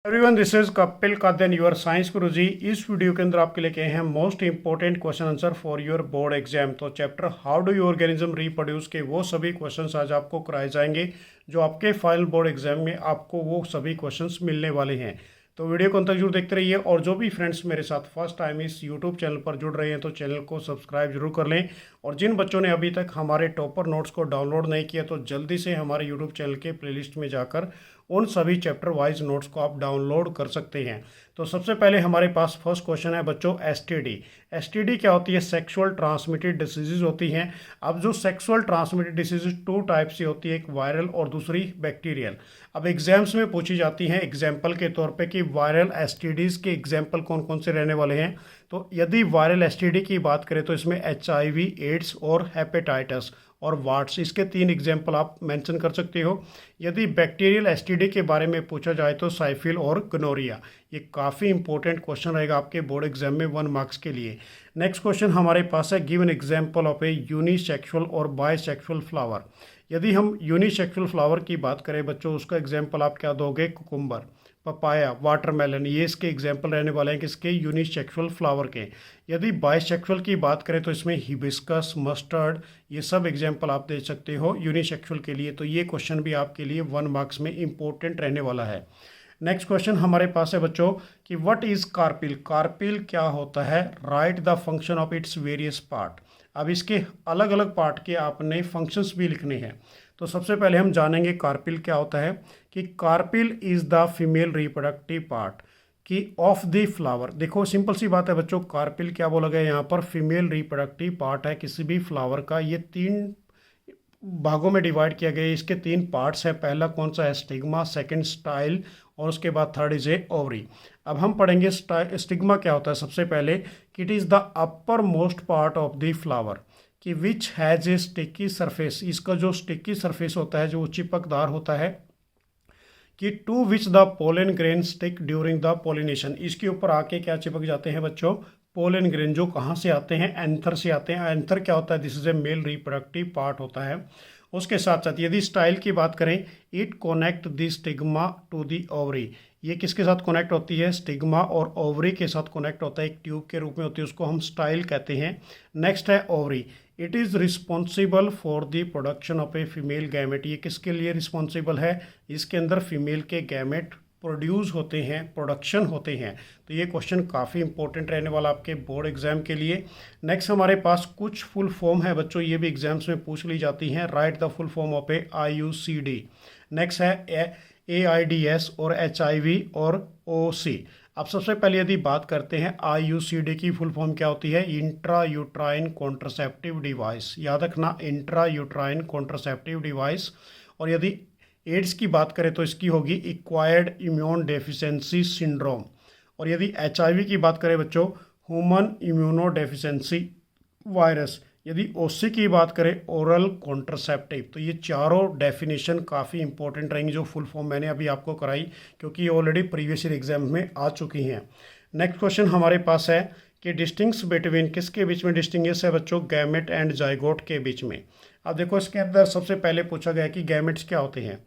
Everyone, this is Kapil Kadan your science Guruji. इस video के अंदर आपके लिए हैं most important question answer for your board exam. तो chapter how do you organism reproduce के वो सभी क्वेश्चंस आज आपको कराए जाएंगे जो आपके फाइनल बोर्ड एग्जाम में आपको वो सभी क्वेश्चंस मिलने वाले हैं। तो वीडियो को अंत तक जरूर देखते रहिए और जो भी फ्रेंड्स मेरे साथ फर्स्ट टाइम इस यूट्यूब चैनल पर जुड़ रहे हैं तो चैनल को सब्सक्राइब जरूर कर लें। और जिन बच्चों ने अभी तक हमारे टॉपर नोट्स को डाउनलोड नहीं किया तो जल्दी से हमारे यूट्यूब चैनल के प्लेलिस्ट में जाकर उन सभी चैप्टर वाइज नोट्स को आप डाउनलोड कर सकते हैं। तो सबसे पहले हमारे पास फर्स्ट क्वेश्चन है बच्चों, एसटीडी। एसटीडी क्या होती है? सेक्सुअल ट्रांसमिटेड डिसीजेज होती हैं। अब जो sexual transmitted diseases two type से होती है, एक वायरल और दूसरी बैक्टीरियल। अब एग्जाम्स में पूछी जाती हैं एग्जाम्पल के तौर पे कि वायरल एसटीडीज के एग्जाम्पल कौन कौन से रहने वाले हैं। तो यदि वायरल एसटीडी की बात करें तो इसमें एचआईवी, एड्स और हेपेटाइटिस और वाट्स, इसके 3 एग्जाम्पल आप मेंशन कर सकते हो। यदि बैक्टीरियल एसटीडी के बारे में पूछा जाए तो साइफिल और गनोरिया। ये काफ़ी इंपॉर्टेंट क्वेश्चन रहेगा आपके बोर्ड एग्जाम में 1 मार्क्स के लिए। नेक्स्ट क्वेश्चन हमारे पास है, give an example of A unisexual और बायसेक्सुअल फ्लावर। यदि हम यूनिसेक्सुअल फ्लावर की बात करें बच्चों, उसका एग्जाम्पल आप क्या दोगे? कुकुम्बर, पपाया, वाटरमेलन, ये इसके एग्जाम्पल रहने वाले हैं किसके? यूनिसेक्सुअल फ्लावर के। यदि बायसेक्सुअल की बात करें तो इसमें हिबिस्कस, मस्टर्ड, ये सब एग्जाम्पल आप दे सकते हो यूनिसेक्सुअल के लिए। तो ये क्वेश्चन भी आपके लिए 1 मार्क्स में इंपॉर्टेंट रहने वाला है। नेक्स्ट क्वेश्चन हमारे पास है बच्चों कि व्हाट इज कार्पिल। कार्पिल क्या होता है? Right the function of its various part. अब इसके अलग अलग पार्ट के आपने फंक्शंस भी लिखने हैं। तो सबसे पहले हम जानेंगे कार्पिल क्या होता है कि carpel is the female reproductive part की ऑफ द फ्लावर। देखो सिंपल सी बात है बच्चों, कार्पिल क्या बोला गया यहाँ पर? फीमेल रिप्रोडक्टिव पार्ट है किसी भी फ्लावर का। ये 3 भागों में डिवाइड किया गया है। इसके 3 पार्ट्स हैं। पहला कौन सा है? स्टिग्मा, सेकंड स्टाइल और उसके बाद थर्ड इज ए ओवरी। अब हम पढ़ेंगे स्टिग्मा क्या होता है। सबसे पहले कि it is the uppermost part of the flower कि which has a sticky surface. इसका जो स्टिकी सरफेस होता है, जो चिपकदार होता है, कि to which the pollen grain stick during the pollination. इसके ऊपर आके क्या चिपक जाते हैं बच्चों? Pollen grain. जो कहाँ से आते हैं? एंथर से आते हैं। एंथर क्या होता है? This is A male reproductive part होता है। उसके साथ साथ यदि स्टाइल की बात करें, it connect the stigma to the ovary. ये किसके साथ कनेक्ट होती है? स्टिग्मा और ओवरी के साथ कनेक्ट होता है, एक ट्यूब के रूप में होती है, उसको हम स्टाइल कहते हैं। नेक्स्ट है ovary. It is responsible for the production of a female gamete. ये किसके लिए रिस्पॉन्सिबल है? इसके अंदर फीमेल के गैमेट प्रोड्यूस होते हैं, प्रोडक्शन होते हैं। तो ये क्वेश्चन काफ़ी इंपॉर्टेंट रहने वाला आपके बोर्ड एग्जाम के लिए। नेक्स्ट हमारे पास कुछ फुल फॉर्म है बच्चों, ये भी एग्जाम्स में पूछ ली जाती हैं। Right the full form of A IUCD। Next है AIDS और HIV और OC। अब सबसे पहले यदि बात करते हैं IUCD की फुल फॉर्म क्या होती है? Intra uterine contraceptive device. याद रखना, इंट्रा यूट्राइन कॉन्ट्रासेप्टिव डिवाइस। और यदि एड्स की बात करें तो इसकी होगी एक्वायर्ड इम्यून डेफिशिएंसी सिंड्रोम। और यदि HIV की बात करें बच्चों, ह्यूमन इम्यूनो डेफिशिएंसी वायरस। यदि OC की बात करें, ओरल कॉन्ट्रासेप्टिव। तो ये चारों डेफिनेशन काफ़ी इंपॉर्टेंट रहेंगी जो फुल फॉर्म मैंने अभी आपको कराई, क्योंकि ये ऑलरेडी प्रीवियस ईयर एग्जाम में आ चुकी हैं। नेक्स्ट क्वेश्चन हमारे पास है कि डिस्टिंग्स बिटवीन, किसके बीच में डिस्टिंग्विश है बच्चों? गैमेट एंड जाइगोट के बीच में। अब देखो इसके अंदर सबसे पहले पूछा गया कि गैमेट्स क्या होते हैं,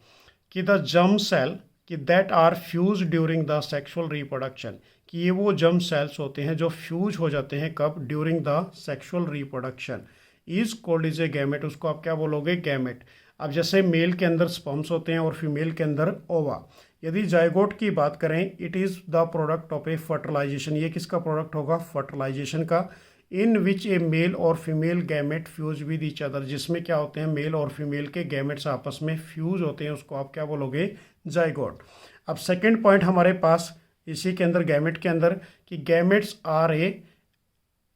कि द जर्म सेल कि that are fuse during the sexual reproduction. कि ये वो जर्म सेल्स होते हैं जो फ्यूज हो जाते हैं कब? During the sexual reproduction. Is called is A gamete. उसको आप क्या बोलोगे? गैमेट। अब जैसे मेल के अंदर स्पर्म्स होते हैं और फीमेल के अंदर ओवा। यदि जाइगोट की बात करें, it is the product of a fertilisation. ये किसका प्रोडक्ट होगा? फर्टिलाइजेशन का। इन विच ए मेल और female gamete fuse with each other. जिसमें क्या होते हैं? मेल और फीमेल के गैमेट्स आपस में फ्यूज होते हैं, उसको आप क्या बोलोगे? जाइगोट। अब सेकेंड पॉइंट हमारे पास इसी के अंदर गैमेट के अंदर कि गैमेट्स आर ए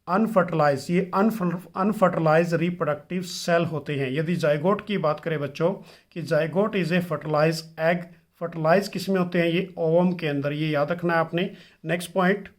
अनफर्टिलाइज। ये अनफर्टिलाइज रिप्रोडक्टिव सेल होते हैं। यदि जाइगोट की बात करें बच्चों, कि zygote is a fertilise egg. Fertilise किस में होते हैं? ये ओवम के अंदर। ये याद रखना है आपने। नेक्स्ट पॉइंट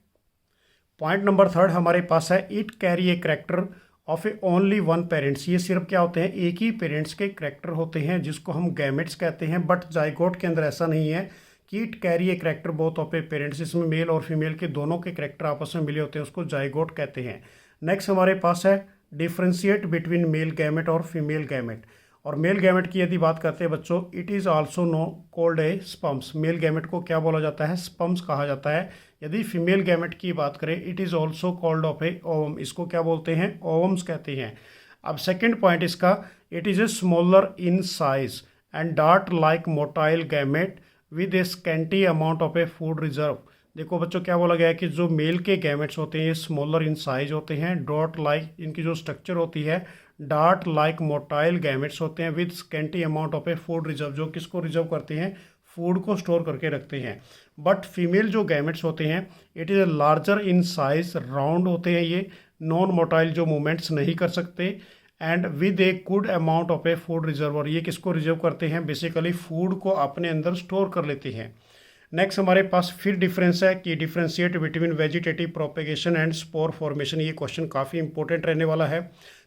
नंबर 3 हमारे पास है, it carry a character of A only one parents. ये सिर्फ क्या होते हैं? एक ही पेरेंट्स के करेक्टर होते हैं, जिसको हम गैमेट्स कहते हैं। बट जाइगोट के अंदर ऐसा नहीं है कि it carry a character both of a parents. इसमें मेल और फीमेल के दोनों के करेक्टर आपस में मिले होते हैं, उसको जाइगोट कहते हैं। नेक्स्ट हमारे पास है, डिफ्रेंशिएट बिटवीन मेल गैमेट और फीमेल गैमेट। और मेल गैमेट की यदि बात करते हैं बच्चों, it is also no called a sperms. Male gamete को क्या बोला जाता है? स्पम्स कहा जाता है। यदि फीमेल गैमेट की बात करें, it is also called off A ovum. इसको क्या बोलते हैं? ओवम्स कहते हैं। अब सेकेंड पॉइंट इसका, it is a smaller in size and dart like motile gamete with A scanty amount of A food reserve. देखो बच्चों क्या बोला गया है कि जो मेल के गैमेट्स होते हैं ये स्मॉलर इन साइज होते हैं, डॉट लाइक इनकी जो स्ट्रक्चर होती है डार्ट लाइक मोटाइल गैमेट्स होते हैं with scanty amount of A food reserve, जो किसको रिजर्व करते हैं? फूड को स्टोर करके रखते हैं। बट फीमेल जो गैमेट्स होते हैं it is larger in size, round होते हैं ये, नॉन मोटाइल जो मूवमेंट्स नहीं कर सकते, and with a good amount of A food reserve. और ये किसको रिजर्व करते हैं? बेसिकली फूड को अपने अंदर स्टोर कर लेते हैं। नेक्स्ट हमारे पास फिर डिफरेंस है कि differentiate between vegetative propagation and spore formation. ये क्वेश्चन काफ़ी इंपॉर्टेंट रहने वाला है।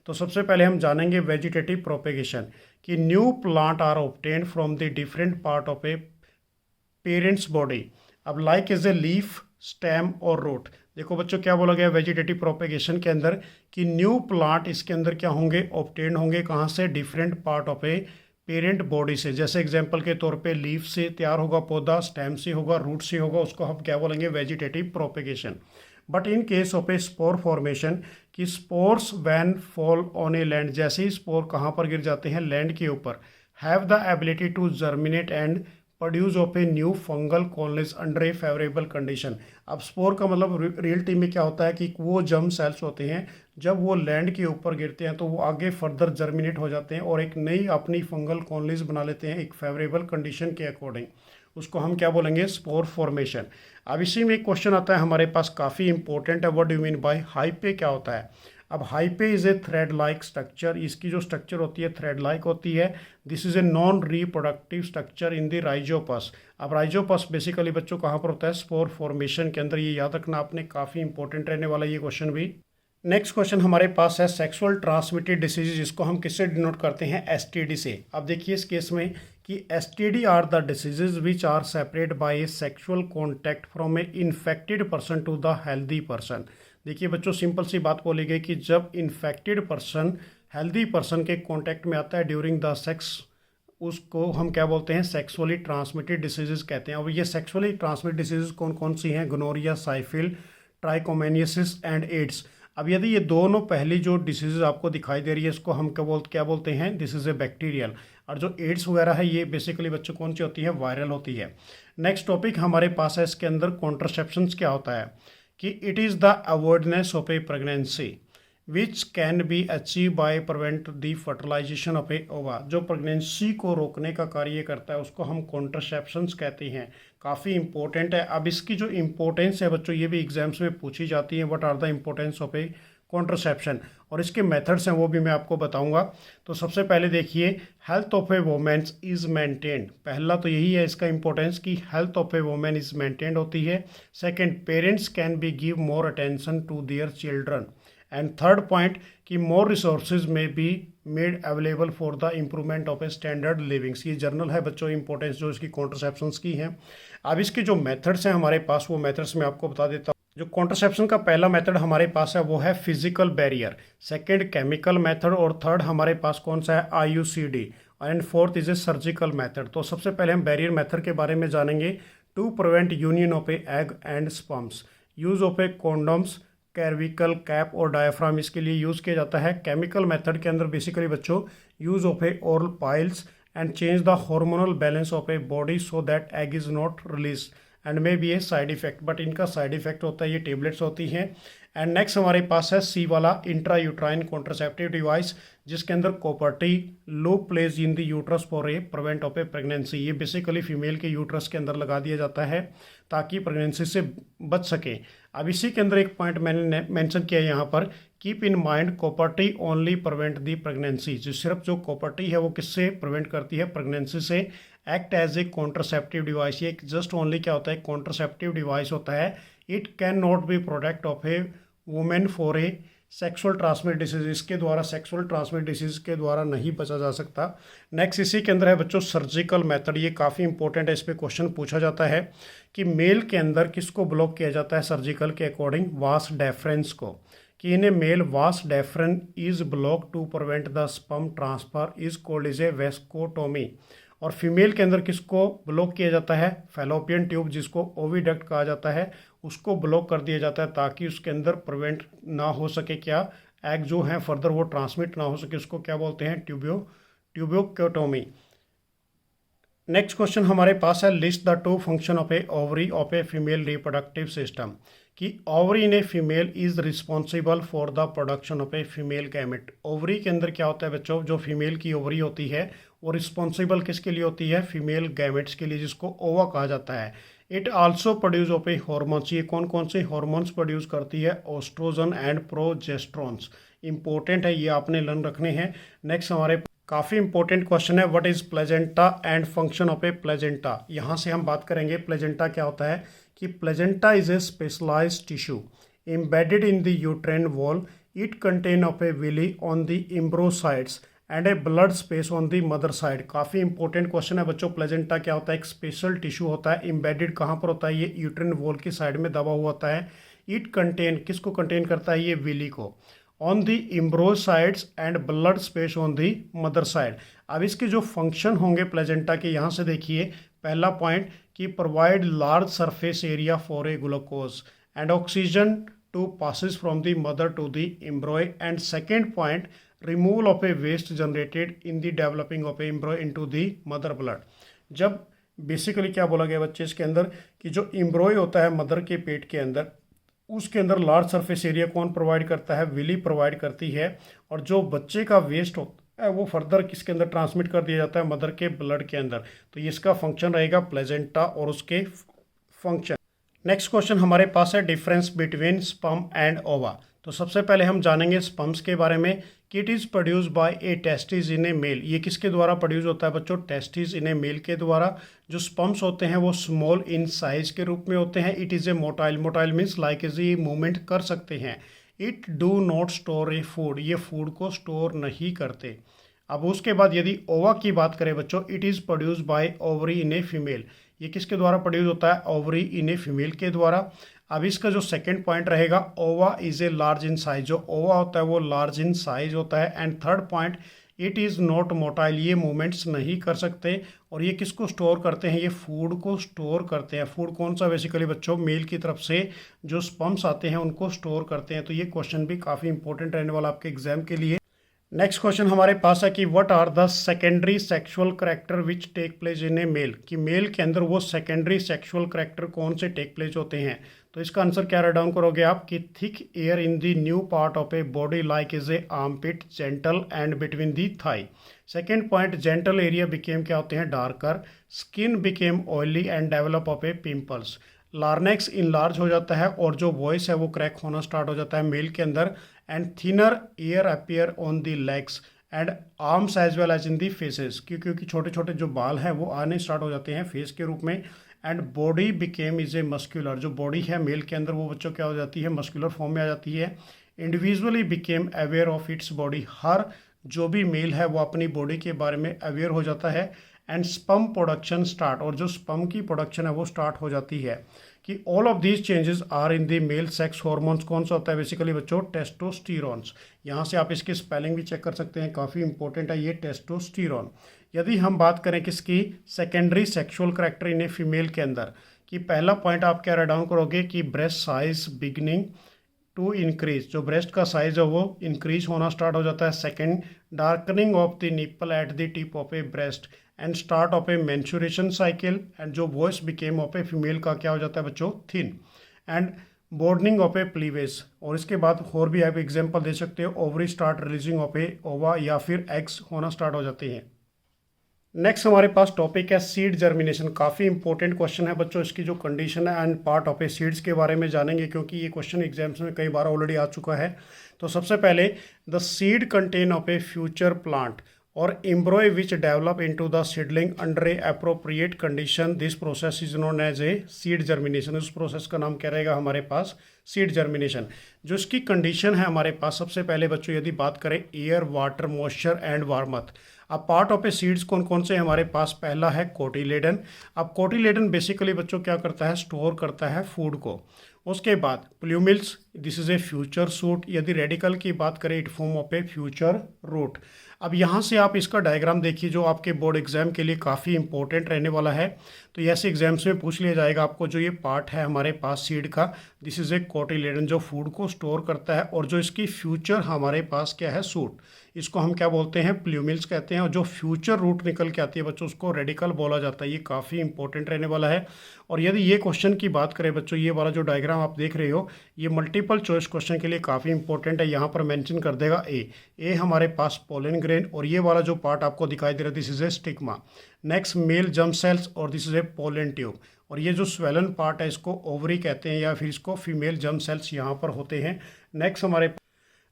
तो सबसे पहले हम जानेंगे वेजिटेटिव प्रोपेगेशन कि new plant are obtained from the different part of a parents body. अब like is a leaf, stem और रूट। देखो बच्चों क्या बोला गया वेजिटेटिव प्रोपेगेशन के अंदर कि न्यू प्लांट इसके अंदर क्या होंगे? ऑब्टेन होंगे। कहाँ से? Different part of a parent body से। जैसे एग्जांपल के तौर पे लीफ से तैयार होगा पौधा, स्टेम से होगा, रूट से होगा, उसको हम क्या बोलेंगे? Vegetative propagation. But in case of a spore formation कि spores when fall on a land, जैसे ही स्पोर कहाँ पर गिर जाते हैं? लैंड के ऊपर, have the ability to germinate and produce of a new fungal colonies under a favourable condition. अब स्पोर का मतलब रियलिटी में क्या होता है कि वो जर्म सेल्स होते हैं, जब वो लैंड के ऊपर गिरते हैं तो वो आगे फर्दर जर्मिनेट हो जाते हैं और एक नई अपनी फंगल कॉलोनीज बना लेते हैं एक फेवरेबल कंडीशन के अकॉर्डिंग। उसको हम क्या बोलेंगे? Spore formation. अब इसी में एक क्वेश्चन आता है हमारे पास, काफ़ी इंपॉर्टेंट है, what do you mean by hyphae? क्या होता है? अब hyphae is a thread like structure. इसकी जो स्ट्रक्चर होती है थ्रेड लाइक होती है। This is a non reproductive structure in the rhizopus. अब राइजोपस बेसिकली बच्चों कहाँ पर होता है? स्पोर फॉर्मेशन के अंदर। ये याद रखना आपने, काफ़ी इंपॉर्टेंट रहने वाला ये क्वेश्चन भी। नेक्स्ट क्वेश्चन हमारे पास है सेक्सुअल ट्रांसमिटेड डिसीज, जिसको हम किससे डिनोट करते हैं? एसटीडी से। अब देखिए इस केस में कि STD are the diseases which are separate by a sexual contact from a infected person to the healthy person. देखिए बच्चों सिंपल सी बात बोली गई कि जब इन्फेक्टेड पर्सन हेल्दी पर्सन के कॉन्टैक्ट में आता है ड्यूरिंग द सेक्स, उसको हम क्या बोलते हैं? सेक्सुअली ट्रांसमिटेड डिसीजेज कहते हैं। और ये सेक्सुअली ट्रांसमिटेड डिसीजेज कौन कौन सी हैं? Gonorrhoea, syphilis, trichomoniasis and AIDS. अब यदि ये दोनों पहली जो डिसीजेज आपको दिखाई दे रही है इसको हम क्या बोलते हैं? This is A bacterial. और जो एड्स वगैरह है ये बेसिकली बच्चों कौन सी होती है? वायरल होती है। नेक्स्ट टॉपिक हमारे पास है, इसके अंदर कॉन्ट्रासेप्शंस क्या होता है कि it is the avoidance of a pregnancy which can be achieve by prevent the fertilisation of a ova. जो प्रेगनेंसी को रोकने का कार्य करता है उसको हम कॉन्ट्रासेप्शंस कहते हैं। काफ़ी इंपॉर्टेंट है। अब इसकी जो इंपॉर्टेंस है बच्चों ये भी एग्जाम्स में पूछी जाती है, what are the importance of a contraception, और इसके मेथड्स हैं वो भी मैं आपको बताऊंगा। तो सबसे पहले देखिए, health of a womens is maintained. पहला तो यही है इसका इंपॉर्टेंस कि health of a women is maintained होती है। Second, parents can be give more attention to their children. And third point कि more resources may be made available for the improvement of a standard livings. ये general है बच्चों importance जो इसकी कॉन्ट्रासेप्शंस की हैं। अब इसके जो मेथड्स हैं हमारे पास वो मेथड्स मैं आपको बता देता हूँ। जो कॉन्ट्रासेप्शन का पहला मेथड हमारे पास है वो है physical barrier, second chemical method, और थर्ड हमारे पास कौन सा है? IUCD, and fourth is a surgical method. तो सबसे पहले हम बैरियर मेथड के बारे में जानेंगे। To prevent union of a egg and sperms, use of a condoms, cervical, cap और डायफ्राम इसके लिए यूज़ किया जाता है। केमिकल मेथड के अंदर बेसिकली बच्चों use of A oral piles and change the hormonal balance of a body so that egg is not release and may be A side effect, but इनका side effect होता है, ये tablets होती हैं। And next हमारे पास है C वाला इंट्रा यूट्राइन कॉन्ट्रासेप्टिव डिवाइस, जिसके अंदर copper T loop placed in the uterus for a prevent of a pregnancy. ये बेसिकली फीमेल के यूट्रस के अंदर लगा दिया जाता है ताकि प्रेगनेंसी से बच सके। अब इसी के अंदर एक पॉइंट मैंने मेंशन किया यहाँ पर, keep in mind copper T only prevent the pregnancy. जो सिर्फ जो कॉपर्टी है वो किससे प्रिवेंट करती है? प्रेगनेंसी से। Act as a contraceptive device, ये जस्ट ओनली क्या होता है? कॉन्ट्रासेप्टिव डिवाइस होता है। It can not be product of a women for a sexual transmit disease, इसके द्वारा सेक्सुअल ट्रांसमिट डिसीज के द्वारा नहीं बचा जा सकता। नेक्स्ट इसी के अंदर है बच्चों सर्जिकल मेथड, ये काफ़ी इंपॉर्टेंट है, इस पर क्वेश्चन पूछा जाता है कि मेल के अंदर किसको ब्लॉक किया जाता है सर्जिकल के अकॉर्डिंग? वास डेफरेंस को। कि इन a male vas deferens is block to prevent the sperm transfer is called is a vasectomy. और फीमेल के अंदर किसको ब्लॉक किया जाता है? फैलोपियन ट्यूब, जिसको ओविडक्ट कहा जाता है, उसको ब्लॉक कर दिया जाता है ताकि उसके अंदर प्रिवेंट ना हो सके क्या, एग जो है फर्दर वो ट्रांसमिट ना हो सके। उसको क्या बोलते हैं? ट्यूबियोक्योटोमी। नेक्स्ट क्वेश्चन हमारे पास है, list the two function of a ovary of a female reproductive system. कि ovary in a female is responsible for the production of a female gamete. Ovary के अंदर क्या होता है बच्चों? जो फीमेल की ओवरी होती है वो रिस्पॉन्सिबल किसके लिए होती है? फीमेल गैमेट्स के लिए, जिसको ओवा कहा जाता है। It also produce of A hormones. ये कौन कौन से हॉर्मोन्स प्रोड्यूस करती है? Oestrogen and प्रोजेस्ट्रॉन्स। इंपॉर्टेंट है, ये आपने लर्न रखने हैं। नेक्स्ट हमारे काफ़ी इंपॉर्टेंट क्वेश्चन है, what is placenta and function of A placenta. यहाँ से हम बात करेंगे प्लेजेंटा क्या होता है। कि placenta is a specialised tissue embedded in the uterine wall. It contain of a villi on the embryosides and a blood space on the mother side. काफ़ी इंपॉर्टेंट क्वेश्चन है बच्चों। प्लेजेंटा क्या होता है? एक स्पेशल टिश्यू होता है, embedded कहाँ पर होता है? ये यूट्रिन वॉल की साइड में दबा हुआ होता है। इट कंटेन, किसको कंटेन करता है? ये विली को। On the embryo sides and blood space on the mother side. अब इसके जो फंक्शन होंगे प्लेजेंटा के, यहाँ से देखिए। पहला पॉइंट कि provide large surface area for a glucose and oxygen to passes from the mother to the embryo. And second point, removal of a waste generated in the developing of a embryo into the mother blood. जब basically क्या बोला गया बच्चे इसके अंदर कि जो एम्ब्रॉय होता है मदर के पेट के अंदर, उसके अंदर लार्ज सरफेस एरिया कौन प्रोवाइड करता है? विली प्रोवाइड करती है। और जो बच्चे का वेस्ट होता है वो फर्दर किसके अंदर ट्रांसमिट कर दिया जाता है? मदर के ब्लड के अंदर। तो इसका फंक्शन रहेगा प्लेजेंटा और उसके फंक्शन। नेक्स्ट क्वेश्चन हमारे पास है, डिफरेंस बिटवीन स्पर्म एंड ओवा। तो सबसे पहले हम जानेंगे स्पर्म्स के बारे में कि it is produce by a testis in a male. ये किसके द्वारा प्रोड्यूस होता है बच्चों? टेस्टिस इन ए मेल के द्वारा। जो स्पर्म्स होते हैं वो स्मॉल इन साइज के रूप में होते हैं। It is a motile, motile means like is ये मूवमेंट कर सकते हैं। It do not store A food, ये फूड को स्टोर नहीं करते। अब उसके बाद यदि ओवा की बात करें बच्चों, it is produce bye ovary in a female. ये किसके द्वारा प्रोड्यूस होता है? ओवरी इन ए फीमेल के द्वारा। अब इसका जो सेकंड पॉइंट रहेगा, ओवा is a large in size. जो ओवा होता है वो लार्ज इन साइज होता है। And third point, it is not motile, ये मूवमेंट्स नहीं कर सकते। और ये किसको स्टोर करते हैं? ये फूड को स्टोर करते हैं। फूड कौन सा? बेसिकली बच्चों मेल की तरफ से जो स्पर्म्स आते हैं उनको स्टोर करते हैं। तो ये क्वेश्चन भी काफ़ी इंपॉर्टेंट रहने वाला आपके एग्जाम के लिए। नेक्स्ट क्वेश्चन हमारे पास है कि what are the secondary sexual character which take place in a male. कि मेल के अंदर वो सेकेंडरी सेक्सुअल करेक्टर कौन से टेक प्लेस होते हैं? तो इसका आंसर क्या राइट डाउन करोगे आप? कि thick hair in the new part of a body like is a armpit, genital and between the thigh. Second point, genital area became क्या होते हैं? Darker. Skin became oily and develop of a pimples. Larynx enlarge हो जाता है और जो voice है वो क्रैक होना स्टार्ट हो जाता है मेल के अंदर। And thinner air appear on the legs and arms as well as in the faces. क्योंकि छोटे छोटे जो बाल हैं वो आने स्टार्ट हो जाते हैं फेस के रूप में। And body became is a muscular, जो बॉडी है मेल के अंदर वो बच्चों क्या हो जाती है? मस्कुलर फॉर्म में आ जाती है। Individually became aware of its body, हर जो भी मेल है वो अपनी बॉडी के बारे में अवेयर हो जाता है। एंड स्पर्म प्रोडक्शन स्टार्ट, और जो स्पर्म की प्रोडक्शन है वो स्टार्ट हो जाती है। कि all of these changes are in the male sex hormones. कौन सा होता है बेसिकली बच्चों? टेस्टोस्टेरोन्स। यहाँ से आप इसकी स्पेलिंग भी चेक कर सकते हैं, काफ़ी इंपॉर्टेंट है ये टेस्टोस्टेरोन। यदि हम बात करें किसकी? Secondary sexual character in a female के अंदर, कि पहला पॉइंट आप क्या राइट डाउन करोगे? कि breast size beginning to increase, जो ब्रेस्ट का साइज है वो इंक्रीज होना स्टार्ट हो जाता है। Second, darkening of the nipple at the tip of a breast and start of a menstruation cycle. And जो voice became of a female का क्या हो जाता है बच्चों? Thin. And broadening of a cleavage. और इसके बाद और भी आप एग्जांपल दे सकते हो, ovary start releasing of a ओवा, या फिर एग्स होना स्टार्ट हो जाते हैं। नेक्स्ट हमारे पास टॉपिक है सीड जर्मिनेशन। काफ़ी इंपॉर्टेंट क्वेश्चन है बच्चों, इसकी जो कंडीशन है and part of A seeds के बारे में जानेंगे, क्योंकि ये क्वेश्चन एग्जाम्स में कई बार ऑलरेडी आ चुका है। तो सबसे पहले, the seed contain of a future plant और embryo which develop into the seedling under a appropriate condition, this process is known as a seed germination. उस प्रोसेस का नाम क्या रहेगा हमारे पास? Seed germination. जो इसकी कंडीशन है हमारे पास, सबसे पहले बच्चों यदि बात करें air, water, moisture and warmth. अब पार्ट ऑफ ए सीड्स कौन कौन से हमारे पास? पहला है कोटिलेडन। अब कोटिलेडन बेसिकली बच्चों क्या करता है? स्टोर करता है फूड को। उसके बाद plumules, this is a future shoot. यदि रेडिकल की बात करें, it form of a future root. अब यहाँ से आप इसका डायग्राम देखिए जो आपके बोर्ड एग्जाम के लिए काफ़ी इंपॉर्टेंट रहने वाला है। तो ऐसे एग्जाम्स में पूछ लिया जाएगा आपको, जो ये पार्ट है हमारे पास सीड का, दिस इज़ ए कोटिलेडन जो फूड को स्टोर करता है, और जो इसकी फ्यूचर हमारे पास क्या है, सूट, इसको हम क्या बोलते हैं, प्लूमिल्स कहते हैं। और जो फ्यूचर रूट निकल के आती है बच्चों, उसको रेडिकल बोला जाता है। ये काफ़ी इंपॉर्टेंट रहने वाला है। और यदि ये क्वेश्चन की बात करें बच्चों, ये वाला जो डायग्राम आप देख रहे हो, ये मल्टीपल चॉइस क्वेश्चन के लिए काफ़ी इंपॉर्टेंट है। यहाँ पर मेंशन कर देगा ए हमारे पास पोलन ग्रेन, और ये वाला जो पार्ट आपको दिखाई दे रहा है, this is a stigma. Next male germ cells, और this is a pollen tube. और ये जो स्वेलन पार्ट है, इसको ओवरी कहते हैं, या फिर इसको फीमेल जर्म सेल्स यहाँ पर होते हैं।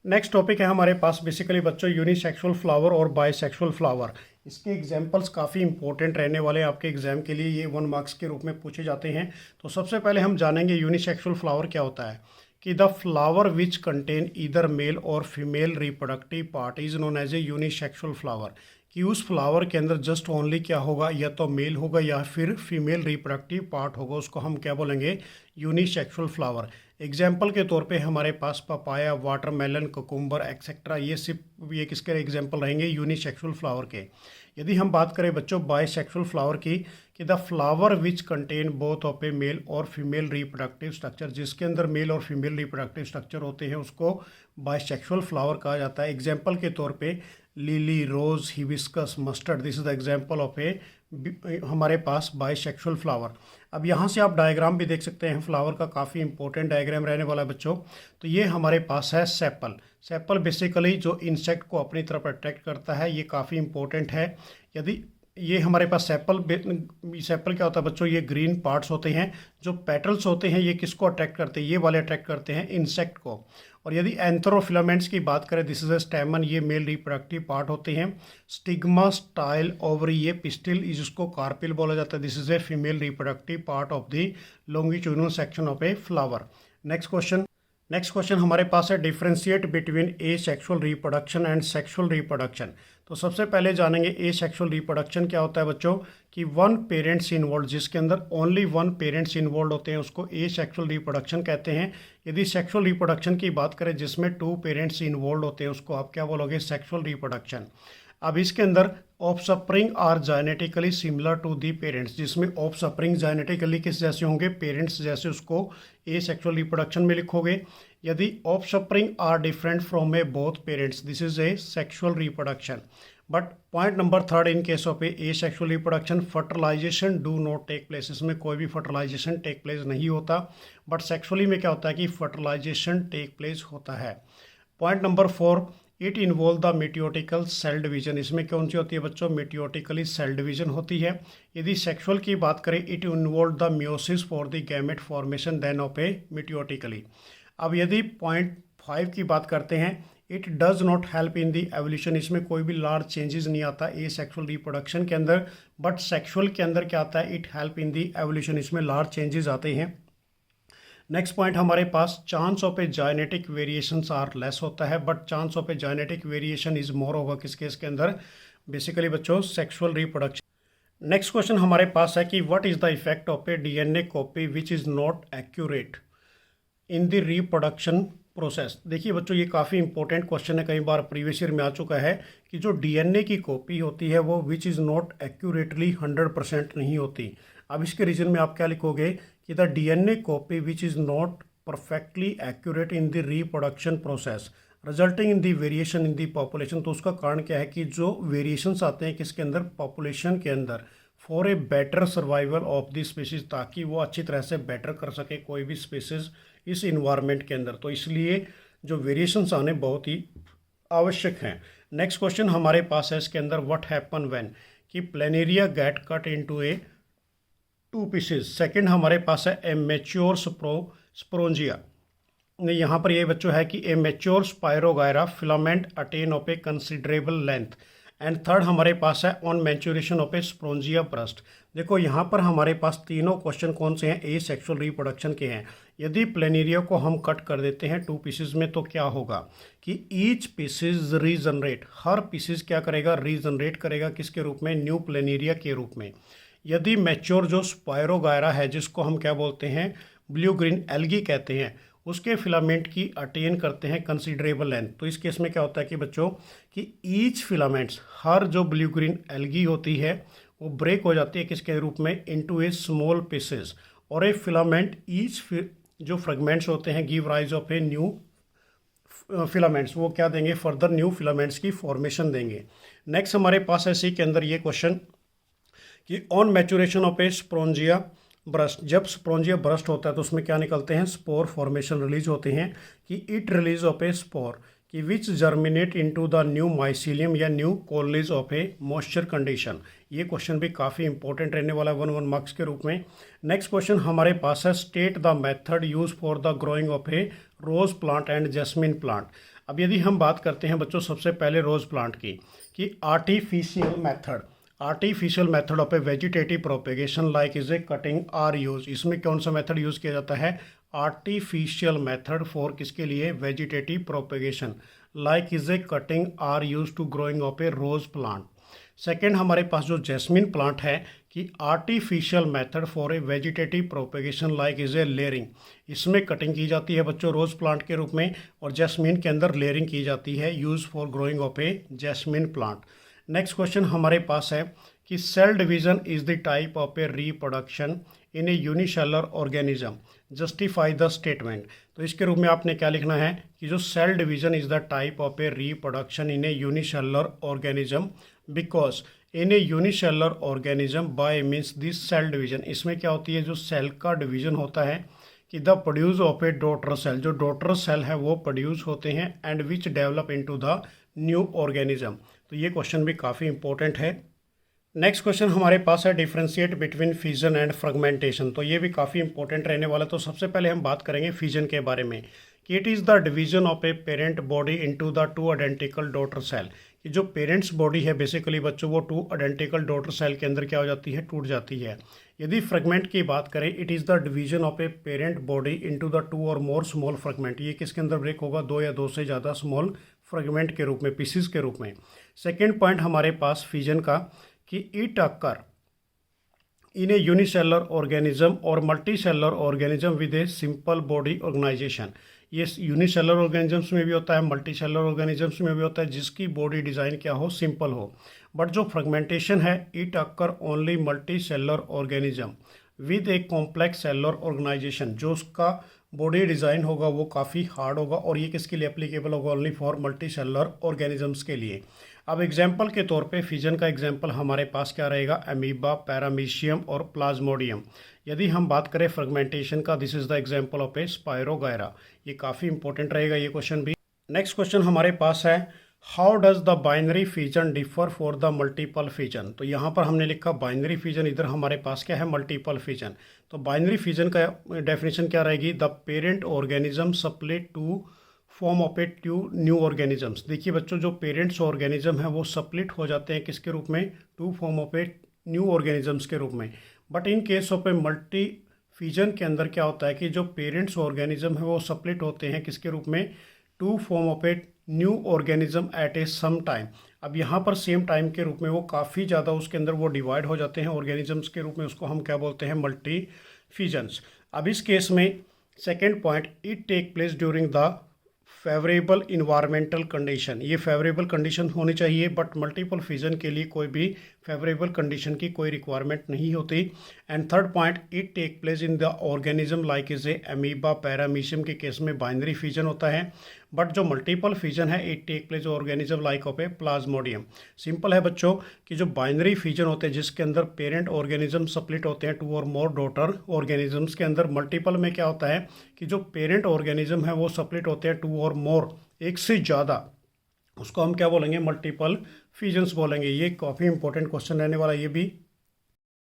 नेक्स्ट टॉपिक है हमारे पास बेसिकली बच्चों यूनिसेक्सुअल फ्लावर और बाइसेक्सुअल फ्लावर। इसके एग्जांपल्स काफ़ी इंपॉर्टेंट रहने वाले हैं आपके एग्जाम के लिए, ये 1 मार्क्स के रूप में पूछे जाते हैं। तो सबसे पहले हम जानेंगे यूनिसेक्सुअल फ्लावर क्या होता है, कि the flower which contain either male और female reproductive part is known as a unisexual flower. कि उस फ्लावर के अंदर जस्ट ओनली क्या होगा, या तो मेल होगा या फिर फीमेल रिप्रोडक्टिव पार्ट होगा, उसको हम क्या बोलेंगे, यूनिसेक्सुअल फ्लावर। एग्जाम्पल के तौर पे हमारे पास पपाया, वाटरमेलन, कुकुम्बर एक्सेट्रा, ये सिर्फ ये किसके एग्जाम्पल रहेंगे, यूनिसेक्सुअल फ्लावर के। यदि हम बात करें बच्चों बाइसेक्सुअल फ्लावर की, कि the flower which contain both of a male और फीमेल रिप्रोडक्टिव स्ट्रक्चर, जिसके अंदर मेल और फीमेल रिप्रोडक्टिव स्ट्रक्चर होते हैं, उसको बाइसेक्सुअल फ्लावर कहा जाता है। एग्जाम्पल के तौर पे lily, rose, hibiscus, mustard, this is the example of a हमारे पास बाइसेक्सुअल फ्लावर। अब यहाँ से आप डायग्राम भी देख सकते हैं फ्लावर का, काफ़ी इंपॉर्टेंट डायग्राम रहने वाला है बच्चों। तो ये हमारे पास है सेपल। सेपल बेसिकली जो इंसेक्ट को अपनी तरफ अट्रैक्ट करता है, ये काफ़ी इंपॉर्टेंट है। यदि ये हमारे पास सेपल क्या होता है बच्चों, ये ग्रीन पार्ट्स होते हैं। जो पेटल्स होते हैं ये किसको अट्रैक्ट करते हैं, ये वाले अट्रैक्ट करते हैं इंसेक्ट को। और यदि एंथरोफिलामेंट्स की बात करें, दिस इज अ स्टेमन, ये मेल रिप्रोडक्टिव पार्ट होते हैं। स्टिग्मा, स्टाइल, ओवरी, ये पिस्टिल, जिसको कार्पिल बोला जाता है, this is A female reproductive part of the longitudinal section of a flower. Next question हमारे पास है, differentiate between A sexual reproduction and sexual reproduction. तो सबसे पहले जानेंगे ए सेक्शुअल रिप्रोडक्शन क्या होता है बच्चों, कि 1 पेरेंट्स इन्वॉल्व, जिसके अंदर ओनली 1 पेरेंट्स इन्वॉल्व होते हैं, उसको ए सेक्शुअल रिप्रोडक्शन कहते हैं। यदि सेक्शुअल रिप्रोडक्शन की बात करें जिसमें 2 पेरेंट्स इन्वॉल्व होते हैं, उसको आप क्या बोलोगे, सेक्शुअल रिप्रोडक्शन। अब इसके अंदर offspring are genetically similar to the parents, जिसमें ऑफस्प्रिंग जेनेटिकली किस जैसे होंगे, पेरेंट्स जैसे, उसको ए सेक्शुअल रिप्रोडक्शन में लिखोगे। यदि offspring are different from a both parents, this is a sexual reproduction. But point number 3 in case of a sexual reproduction, fertilisation do not take place, इसमें कोई भी फर्टिलाइजेशन टेक प्लेस नहीं होता। But sexually में क्या होता है कि फर्टिलाइजेशन टेक प्लेस होता है। Point number 4, it involve the mitotic cell division, इसमें कौन सी होती है बच्चों, मिटियोटिकली सेल डिवीजन होती है। यदि सेक्सुअल की बात करें, it involve the meiosis for the gamete formation then of a mitotically. अब यदि पॉइंट 5 की बात करते हैं, it does not help in the evolution, इसमें कोई भी लार्ज चेंजेस नहीं आता ए सेक्सुअल रिप्रोडक्शन के अंदर। बट सेक्सुअल के अंदर क्या आता है, it help in the evolution, इसमें लार्ज चेंजेस आते हैं। नेक्स्ट पॉइंट हमारे पास, chance of a genetic variations are less होता है, but chance of a genetic variation is more होगा किस केस के अंदर, बेसिकली बच्चों सेक्सुअल रिप्रोडक्शन। नेक्स्ट क्वेश्चन हमारे पास है कि what is the effect of A DNA copy which is not accurate in the reproduction process. देखिए बच्चों ये काफ़ी इंपॉर्टेंट क्वेश्चन है, कई बार प्रीवियस ईयर में आ चुका है, कि जो डीएनए की कॉपी होती है वो विच इज़ नॉट एक्यूरेटली 100% नहीं होती। अब इसके रीजन में आप क्या लिखोगे, कि the DNA copy which is not perfectly accurate in the reproduction process resulting in the variation in the population. तो उसका कारण क्या है, कि जो वेरिएशंस आते हैं किसके अंदर, पॉपुलेशन के अंदर, for a better survival of the species, ताकि वो अच्छी तरह से बेटर कर सके कोई भी स्पीसीज इस इन्वायरमेंट के अंदर। तो इसलिए जो वेरिएशंस आने बहुत ही आवश्यक हैं। नेक्स्ट क्वेश्चन हमारे पास है इसके अंदर, व्हाट हैपन व्हेन, कि प्लेनेरिया गेट कट इनटू ए 2 पीसेज। सेकंड हमारे पास है ए मैच्योर स्पोरोंजिया, यहाँ पर ये बच्चों है कि a mature spirogyra filament attain of a considerable length. And third हमारे पास है on maturation of a sporangia burst. देखो यहाँ पर हमारे पास तीनों क्वेश्चन कौन से हैं, ए सेक्सुअल रिप्रोडक्शन के हैं। यदि प्लेनेरिया को हम कट कर देते हैं 2 पीसेज में, तो क्या होगा कि ईच पीसेज रीजनरेट, हर पीसेज क्या करेगा, रीजनरेट करेगा किसके रूप में, न्यू प्लेनेरिया के रूप में। यदि मैच्योर जो स्पायरोगायरा है, जिसको हम क्या बोलते हैं, ब्लू ग्रीन एल्गी कहते हैं, उसके फिलामेंट की अटेन करते हैं कंसिडरेबल लेंथ। तो इस केस में क्या होता है कि बच्चों कि ईच फिलामेंट्स, हर जो ब्लू ग्रीन एल्गी होती है वो ब्रेक हो जाती है किसके रूप में, इनटू ए स्मॉल पीसेस, और ए फिलामेंट ईच जो फ्रेगमेंट्स होते हैं give rise of a new filaments, वो क्या देंगे, फर्दर न्यू फिलामेंट्स की फॉर्मेशन देंगे। नेक्स्ट हमारे पास है सी के अंदर ये क्वेश्चन कि on maturation of A sporangia burst, जब स्पोरेंजिया ब्रस्ट होता है तो उसमें क्या निकलते हैं, स्पोर फॉर्मेशन रिलीज होते हैं, कि it release of a spore कि which germinate into the new mycelium या new colonies of a moisture condition. ये क्वेश्चन भी काफ़ी इंपॉर्टेंट रहने वाला है 1 मार्क्स के रूप में। नेक्स्ट क्वेश्चन हमारे पास है state the method use for the growing of a rose plant and jasmine plant. अब यदि हम बात करते हैं बच्चों सबसे पहले रोज प्लांट की, कि artificial method of a vegetative propagation like is a cutting are use. इसमें कौन सा मेथड यूज़ किया जाता है, आर्टिफिशियल मेथड फॉर किसके लिए, vegetative propagation like is a cutting are use to growing of a rose plant. Second हमारे पास जो जैस्मिन प्लांट है कि artificial method for a vegetative propagation like is a layering, इसमें कटिंग की जाती है बच्चों रोज प्लांट के रूप में, और जैस्मिन के अंदर लेयरिंग की जाती है, use for growing of a jasmine plant. Next question हमारे पास है कि cell division is the type of a reproduction in a unicellular organism, justify the statement. तो इसके रूप में आपने क्या लिखना है कि जो cell division is the type of a reproduction in a unicellular organism because in a unicellular organism by means this cell division. इसमें क्या होती है, जो सेल का डिवीजन होता है कि the produce of a daughter cell, जो डॉटर सेल है वो प्रोड्यूस होते हैं and which develop into the new organism. तो ये क्वेश्चन भी काफ़ी इंपॉर्टेंट है। नेक्स्ट क्वेश्चन हमारे पास है differentiate between fission and fragmentation. तो ये भी काफ़ी इंपॉर्टेंट रहने वाला। तो सबसे पहले हम बात करेंगे फिजन के बारे में कि it is the division of a parent body into the 2 identical daughter cell, कि जो पेरेंट्स बॉडी है बेसिकली बच्चों वो 2 आइडेंटिकल डॉटर सेल के अंदर क्या हो जाती है, टूट जाती है। यदि फ्रेगमेंट की बात करें, it is the division of a parent body into the 2 और मोर स्मॉल फ्रेगमेंट, ये किसके अंदर ब्रेक होगा, 2 या 2 से ज़्यादा स्मॉल फ्रेगमेंट के रूप में, पीसीस के रूप में। सेकेंड पॉइंट हमारे पास फिजन का कि it occur in a unicellular organism और multicellular organism with a simple body organisation. ये यूनिसेलुलर ऑर्गेनिजम्स में भी होता है, मल्टीसेलुलर ऑर्गेनिजम्स में भी होता है, जिसकी बॉडी डिज़ाइन क्या हो, सिंपल हो। बट जो फ्रेगमेंटेशन है, it occur only multicellular organism with a complex cellular organisation, जो उसका बॉडी डिज़ाइन होगा वो काफ़ी हार्ड होगा, और ये किसके लिए एप्लीकेबल होगा, ओनली फॉर मल्टीसेलुलर ऑर्गेनिजम्स के लिए। अब एग्जाम्पल के तौर पे फिजन का एग्जाम्पल हमारे पास क्या रहेगा, अमीबा, पैरामीशियम और प्लाज्मोडियम। यदि हम बात करें फ्रेगमेंटेशन का, this is the example of A spirogyra. ये काफ़ी इंपॉर्टेंट रहेगा ये क्वेश्चन भी। नेक्स्ट क्वेश्चन हमारे पास है how does the binary fission differ for the multiple fission. तो यहाँ पर हमने लिखा बाइनरी फिजन, इधर हमारे पास क्या है, मल्टीपल फिजन। तो बाइनरी फिजन का डेफिनेशन क्या रहेगी, the parent organism split to form of a two new organisms. देखिए बच्चों, जो पेरेंट्स ऑर्गेनिज्म है वो स्प्लिट हो जाते हैं किसके रूप में, to form of a new organisms के रूप में। But in case of a multi fission के अंदर क्या होता है कि जो पेरेंट्स ऑर्गेनिज्म है वो स्प्लिट होते हैं किसके रूप में, to form of a new organism at a same time. अब यहाँ पर सेम टाइम के रूप में वो काफ़ी ज़्यादा उसके अंदर वो डिवाइड हो जाते हैं ऑर्गेनिजम्स के रूप में, उसको हम क्या बोलते हैं, मल्टी फिजन्स। अब इस केस में second point, it take place during the favourable environmental condition. ये फेवरेबल कंडीशन होनी चाहिए, बट मल्टीपल फिजन के लिए कोई भी फेवरेबल कंडीशन की कोई रिक्वायरमेंट नहीं होती। And third point, it take place in the organism like is a amoeba, paramecium के केस में बाइनरी फिजन होता है, बट जो मल्टीपल फिजन है it take place organism like of a plasmodium. Simple है बच्चों कि जो बाइनरी फिजन होते हैं जिसके अंदर पेरेंट ऑर्गेनिज्म स्प्लिट होते हैं 2 और मोर डॉटर ऑर्गेनिजम्स के अंदर, मल्टीपल में क्या होता है कि जो पेरेंट ऑर्गेनिज्म है वो स्प्लिट होते हैं 2 और मोर, एक से ज़्यादा, उसको हम क्या बोलेंगे, मल्टीपल फिजन्स बोलेंगे। ये काफ़ी इंपॉर्टेंट क्वेश्चन रहने वाला ये भी।